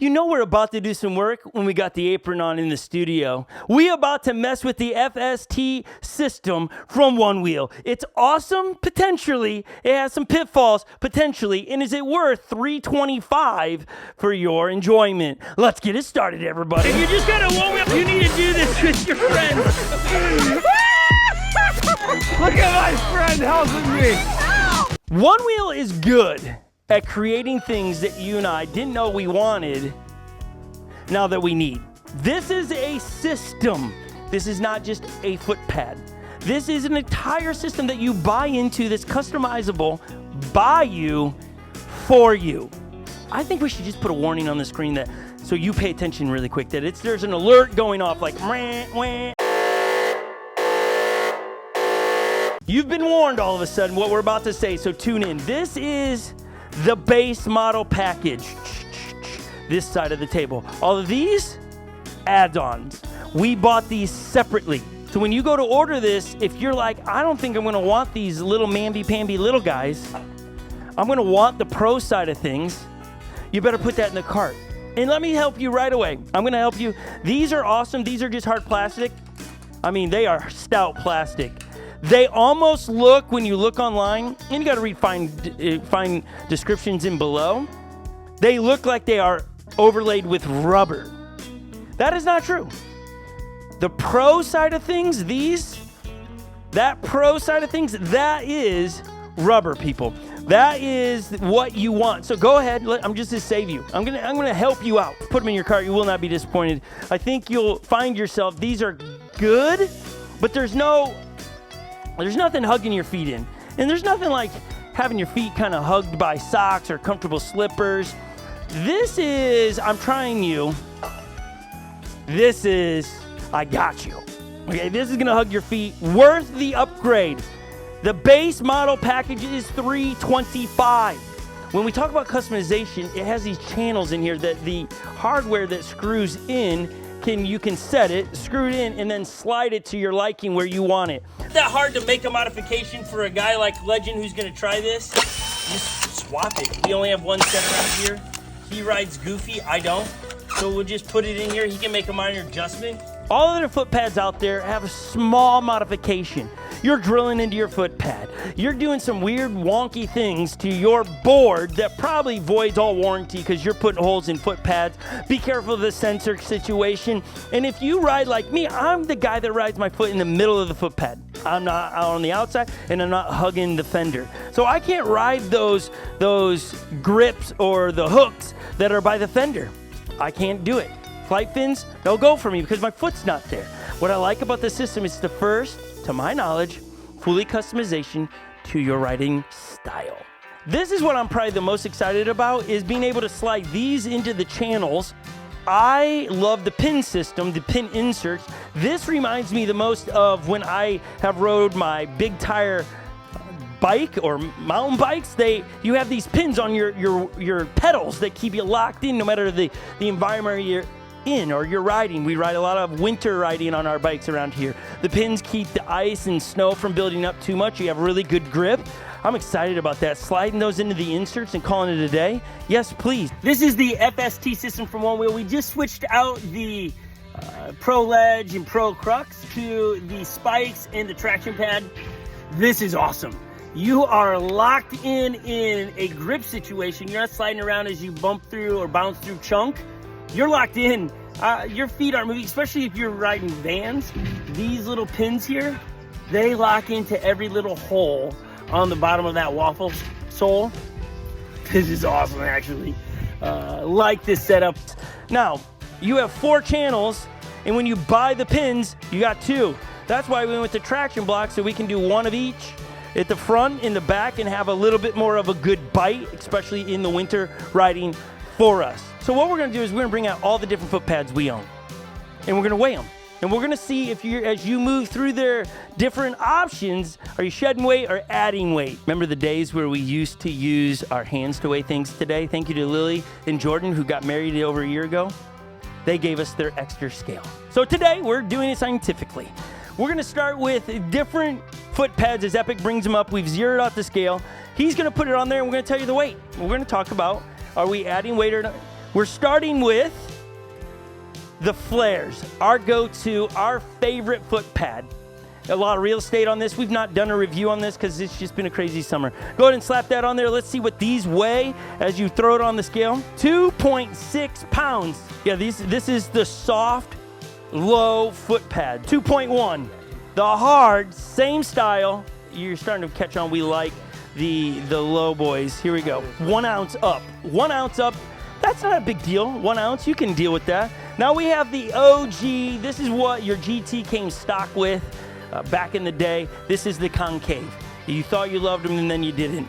You know we're about to do some work when we got the apron on in the studio. We about to mess with the FST system from ONEWHEEL. It's awesome, potentially. It has some pitfalls, potentially. And is it worth $325 for your enjoyment? Let's get it started, everybody. If you just got a ONEWHEEL, you need to do this with your friends. Look at my friend helping me. ONEWHEEL is good at creating things that you and I didn't know we wanted, now that we need. This is a system. This is not just a footpad. This is an entire system that you buy into that's customizable by you, for you. I think we should just put a warning on the screen that, so you pay attention really quick, that there's an alert going off like, wah, wah. You've been warned all of a sudden what we're about to say, so tune in. This is the base model package. This side of the table. All of these add-ons. We bought these separately. So when you go to order this, if you're like, I don't think I'm gonna want these little mamby-pamby little guys, I'm gonna want the pro side of things, you better put that in the cart. And let me help you right away. I'm gonna help you. These are awesome. These are just hard plastic. I mean, they are stout plastic. They almost look, when you look online, and you gotta read fine descriptions in below, they look like they are overlaid with rubber. That is not true. The pro side of things, that pro side of things, that is rubber, people. That is what you want. So go ahead, I'm just to save you. I'm gonna help you out. Put them in your cart, you will not be disappointed. I think you'll find yourself, these are good, but there's nothing hugging your feet in. And there's nothing like having your feet kind of hugged by socks or comfortable slippers. This is, I'm trying you. This is, I got you. Okay, this is gonna hug your feet. Worth the upgrade. The base model package is $325. When we talk about customization, it has these channels in here that the hardware that screws in, you can set it, screw it in, and then slide it to your liking where you want it. It's that hard to make a modification for a guy like Legend who's gonna try this. Just swap it. We only have one set around here. He rides Goofy, I don't. So we'll just put it in here. He can make a minor adjustment. All other foot pads out there have a small modification. You're drilling into your foot pad. You're doing some weird wonky things to your board that probably voids all warranty because you're putting holes in foot pads. Be careful of the sensor situation. And if you ride like me, I'm the guy that rides my foot in the middle of the foot pad. I'm not out on the outside and I'm not hugging the fender. So I can't ride those grips or the hooks that are by the fender. I can't do it. Flight fins, no go for me because my foot's not there. What I like about this system is the first, to my knowledge, fully customization to your riding style. This is what I'm probably the most excited about, is being able to slide these into the channels. I love the pin system, the pin inserts. This reminds me the most of when I have rode my big tire bike or mountain bikes. You have these pins on your pedals that keep you locked in no matter the environment you're in or you're riding. We ride a lot of winter riding on our bikes around here. The pins keep the ice and snow from building up too much. You have really good grip. I'm excited about that. Sliding those into the inserts and calling it a day. Yes, please. This is the FST system from ONEWHEEL. We just switched out the Pro Ledge and Pro Crux to the spikes and the traction pad. This is awesome. You are locked in a grip situation. You're not sliding around as you bump through or bounce through chunk. You're locked in. Your feet aren't moving, especially if you're riding Vans. These little pins here, they lock into every little hole on the bottom of that waffle sole. This is awesome, actually. Like this setup. Now, you have 4 channels, and when you buy the pins, you got 2. That's why we went with the traction block, so we can do one of each at the front, in the back, and have a little bit more of a good bite, especially in the winter riding for us. So what we're gonna do is we're gonna bring out all the different foot pads we own, and we're gonna weigh them. And we're gonna see if as you move through their different options, are you shedding weight or adding weight? Remember the days where we used to use our hands to weigh things today? Thank you to Lily and Jordan, who got married over a year ago. They gave us their extra scale. So today we're doing it scientifically. We're gonna start with different foot pads as Epic brings them up. We've zeroed out the scale. He's gonna put it on there and we're gonna tell you the weight. We're gonna talk about, are we adding weight or not? We're starting with the flares, our go-to, our favorite foot pad. A lot of real estate on this. We've not done a review on this because it's just been a crazy summer. Go ahead and slap that on there. Let's see what these weigh as you throw it on the scale. 2.6 pounds. Yeah, this is the soft, low foot pad. 2.1. The hard, same style. You're starting to catch on. We like the low boys. Here we go. 1 ounce up. 1 ounce up. That's not a big deal. 1 ounce, you can deal with that. Now we have the OG. This is what your GT came stock with. Back in the day, this is the concave. You thought you loved them and then you didn't.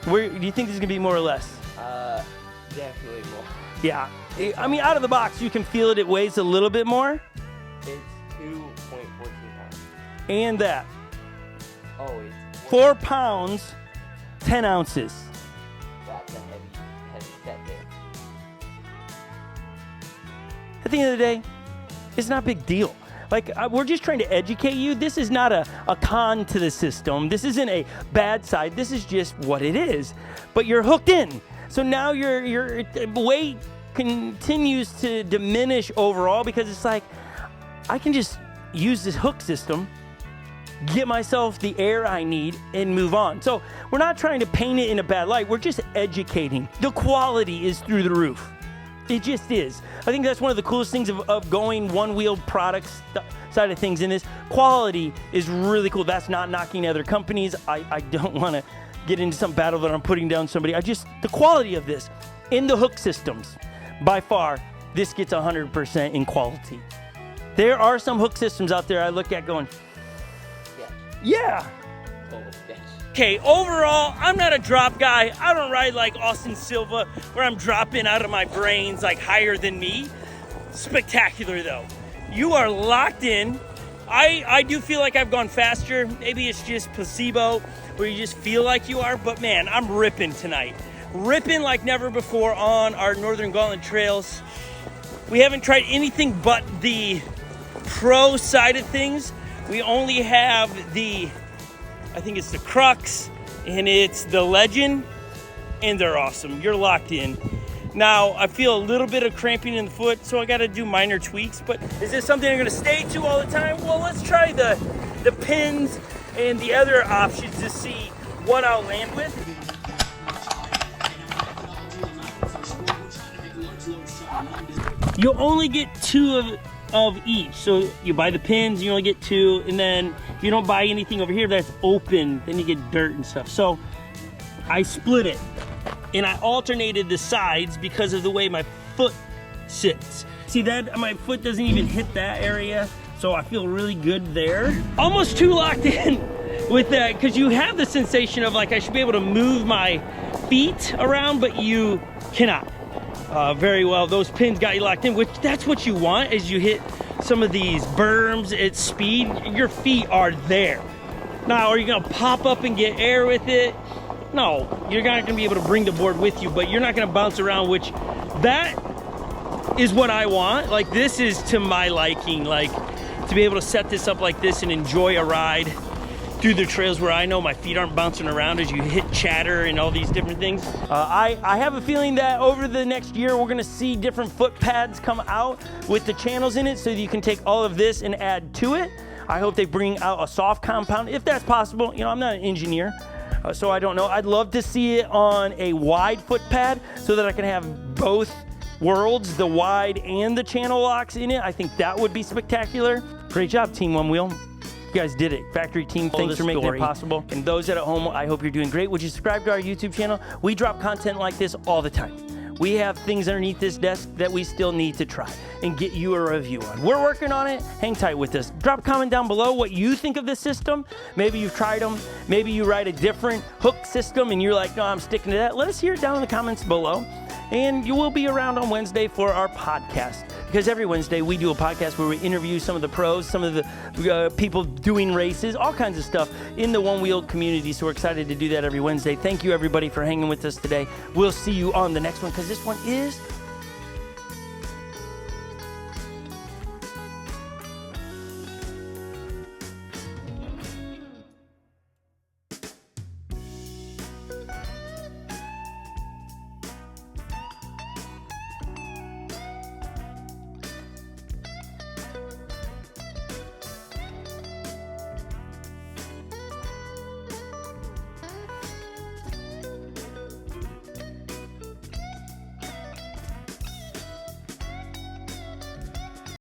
Where do you think this is gonna be, more or less? Definitely more. Yeah, I mean, out of the box, you can feel it. It weighs a little bit more. It's 2.14 pounds. And that. Oh, it's 4 pounds, 10 ounces. That's a heavy set there. At the end of the day, it's not a big deal. Like, we're just trying to educate you. This is not a con to the system. This isn't a bad side. This is just what it is. But you're hooked in. So now your weight continues to diminish overall because it's like, I can just use this hook system, get myself the air I need, and move on. So we're not trying to paint it in a bad light. We're just educating. The quality is through the roof. It just is. I think that's one of the coolest things of going one-wheel products side of things in this. Quality is really cool. That's not knocking other companies. I don't want to get into some battle that I'm putting down somebody. The quality of this in the hook systems, by far, this gets 100% in quality. There are some hook systems out there I look at going, yeah. Total sketch. Okay, overall, I'm not a drop guy. I don't ride like Austin Silva, where I'm dropping out of my brains like higher than me. Spectacular though. You are locked in. I do feel like I've gone faster. Maybe it's just placebo, where you just feel like you are, but man, I'm ripping tonight. Ripping like never before on our Northern Gauntlet trails. We haven't tried anything but the pro side of things. We only have I think it's the Crux, and it's the Legend, and they're awesome. You're locked in. Now, I feel a little bit of cramping in the foot, so I gotta do minor tweaks, but is this something I'm gonna stay to all the time? Well, let's try the pins and the other options to see what I'll land with. You'll only get 2 of each. So you buy the pins, you only get 2, and then if you don't buy anything over here that's open, then you get dirt and stuff. So I split it, and I alternated the sides because of the way my foot sits. See that? My foot doesn't even hit that area, so I feel really good there. Almost too locked in with that, because you have the sensation of like I should be able to move my feet around, but you cannot. Very well, those pins got you locked in, which that's what you want as you hit some of these berms at speed. Your feet are there. Now, are you gonna pop up and get air with it? No, you're not gonna be able to bring the board with you, but you're not gonna bounce around, which that is what I want. Like, this is to my liking, like to be able to set this up like this and enjoy a ride through the trails where I know my feet aren't bouncing around as you hit chatter and all these different things. I have a feeling that over the next year, we're gonna see different foot pads come out with the channels in it so that you can take all of this and add to it. I hope they bring out a soft compound, if that's possible. You know, I'm not an engineer, so I don't know. I'd love to see it on a wide foot pad so that I can have both worlds, the wide and the channel locks in it. I think that would be spectacular. Great job, Team One Wheel. You guys did it. Factory team, thanks for making it possible. And those at home, I hope you're doing great. Would you subscribe to our YouTube channel? We drop content like this all the time. We have things underneath this desk that we still need to try and get you a review on. We're working on it. Hang tight with us. Drop a comment down below what you think of this system. Maybe you've tried them. Maybe you ride a different hook system and you're like, no, I'm sticking to that. Let us hear it down in the comments below. And you will be around on Wednesday for our podcast. Because every Wednesday we do a podcast where we interview some of the pros, some of the people doing races, all kinds of stuff in the One Wheel community. So we're excited to do that every Wednesday. Thank you, everybody, for hanging with us today. We'll see you on the next one, because this one is